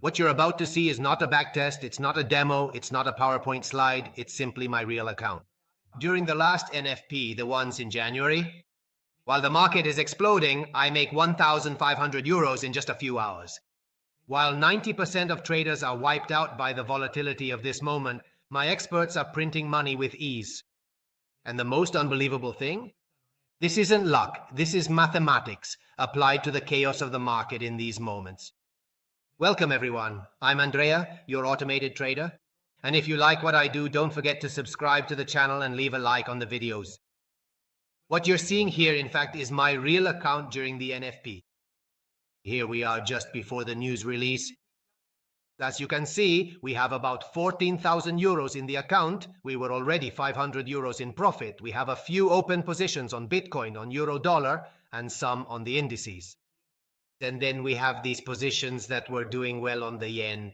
What you're about to see is not a backtest, it's not a demo, it's not a PowerPoint slide, it's simply my real account. During the last NFP, the ones in January, while the market is exploding, I make 1,500 euros in just a few hours. While 90% of traders are wiped out by the volatility of this moment, my experts are printing money with ease. And the most unbelievable thing? This isn't luck, this is mathematics applied to the chaos of the market in these moments. Welcome everyone, I'm Andrea, your automated trader. And if you like what I do, don't forget to subscribe to the channel and leave a like on the videos. What you're seeing here, in fact, is my real account during the NFP. Here we are just before the news release. As you can see, we have about 14,000 euros in the account. We were already 500 euros in profit. We have a few open positions on Bitcoin, on Euro Dollar, and some on the indices. And then we have these positions that were doing well on the yen.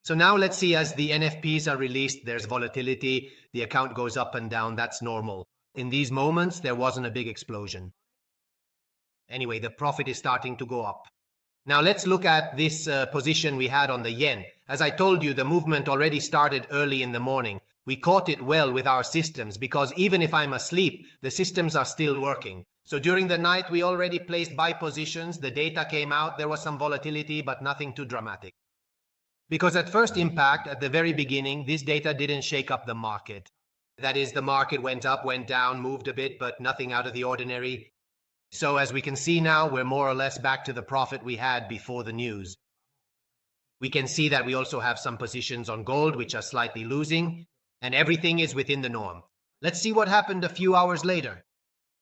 So now let's see, as the NFPs are released, there's volatility, the account goes up and down, that's normal. In these moments, there wasn't a big explosion. Anyway, the profit is starting to go up. Now let's look at this position we had on the yen. As I told you, the movement already started early in the morning. We caught it well with our systems because even if I'm asleep, the systems are still working. So during the night, we already placed buy positions. The data came out. There was some volatility, but nothing too dramatic. Because at first impact, at the very beginning, this data didn't shake up the market. That is, the market went up, went down, moved a bit, but nothing out of the ordinary. So as we can see now, we're more or less back to the profit we had before the news. We can see that we also have some positions on gold, which are slightly losing, and everything is within the norm. Let's see what happened a few hours later.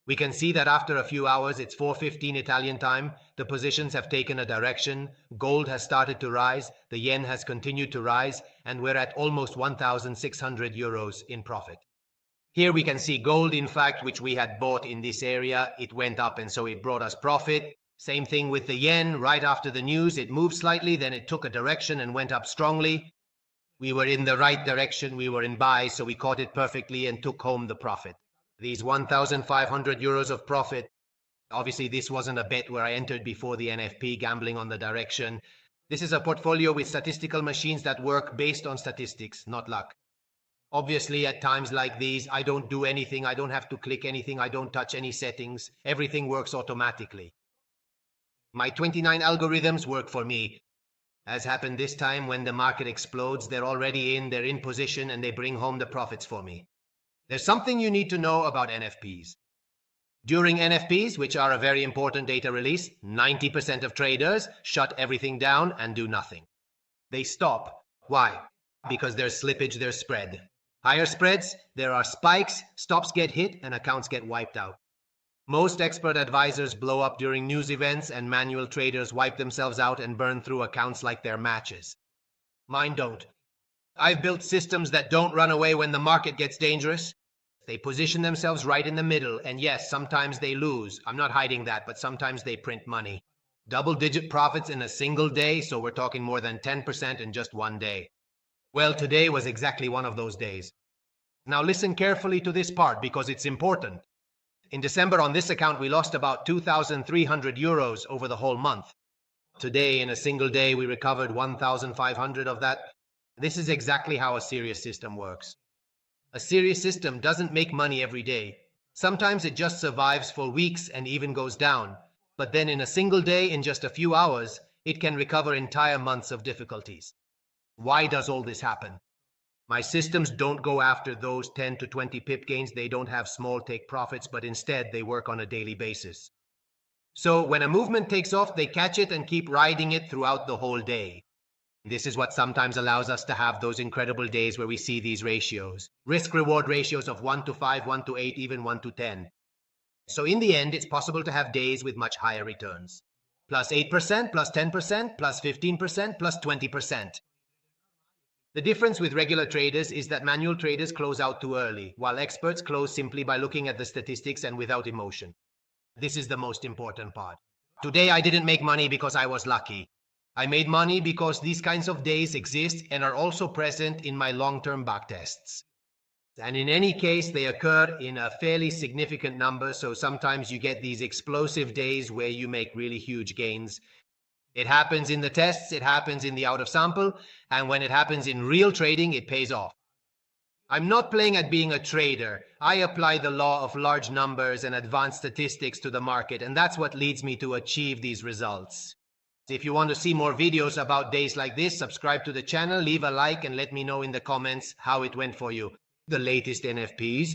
We can see that after a few hours, it's 4:15 Italian time, the positions have taken a direction, gold has started to rise, the yen has continued to rise, and we're at almost 1,600 euros in profit. Here we can see gold, in fact, which we had bought in this area, it went up and so it brought us profit. Same thing with the yen, right after the news, it moved slightly, then it took a direction and went up strongly. We were in the right direction, we were in buy, so we caught it perfectly and took home the profit. These 1,500 euros of profit, obviously this wasn't a bet where I entered before the NFP, gambling on the direction. This is a portfolio with statistical machines that work based on statistics, not luck. Obviously, at times like these, I don't do anything, I don't have to click anything, I don't touch any settings, everything works automatically. My 29 algorithms work for me. As happened this time, when the market explodes, they're already in, they're in position, and they bring home the profits for me. There's something you need to know about NFPs. During NFPs, which are a very important data release, 90% of traders shut everything down and do nothing. They stop. Why? Because there's slippage, there's spread. Higher spreads, there are spikes, stops get hit, and accounts get wiped out. Most expert advisors blow up during news events, and manual traders wipe themselves out and burn through accounts like they're matches. Mine don't. I've built systems that don't run away when the market gets dangerous. They position themselves right in the middle, and yes, sometimes they lose. I'm not hiding that, but sometimes they print money. Double-digit profits in a single day, so we're talking more than 10% in just one day. Well, today was exactly one of those days. Now listen carefully to this part because it's important. In December on this account, we lost about 2,300 euros over the whole month. Today, in a single day, we recovered 1,500 of that. This is exactly how a serious system works. A serious system doesn't make money every day. Sometimes it just survives for weeks and even goes down. But then in a single day, in just a few hours, it can recover entire months of difficulties. Why does all this happen? My systems don't go after those 10 to 20 pip gains. They don't have small take profits, but instead they work on a daily basis. So when a movement takes off, they catch it and keep riding it throughout the whole day. This is what sometimes allows us to have those incredible days where we see these ratios. Risk-reward ratios of 1 to 5, 1 to 8, even 1 to 10. So in the end, it's possible to have days with much higher returns. Plus 8%, plus 10%, plus 15%, plus 20%. The difference with regular traders is that manual traders close out too early, while experts close simply by looking at the statistics and without emotion. This is the most important part. Today I didn't make money because I was lucky. I made money because these kinds of days exist and are also present in my long-term backtests. And in any case, they occur in a fairly significant number, so sometimes you get these explosive days where you make really huge gains. It happens in the tests, it happens in the out of sample, and when it happens in real trading, it pays off. I'm not playing at being a trader. I apply the law of large numbers and advanced statistics to the market, and that's what leads me to achieve these results. If you want to see more videos about days like this, subscribe to the channel, leave a like, and let me know in the comments how it went for you. The latest NFPs,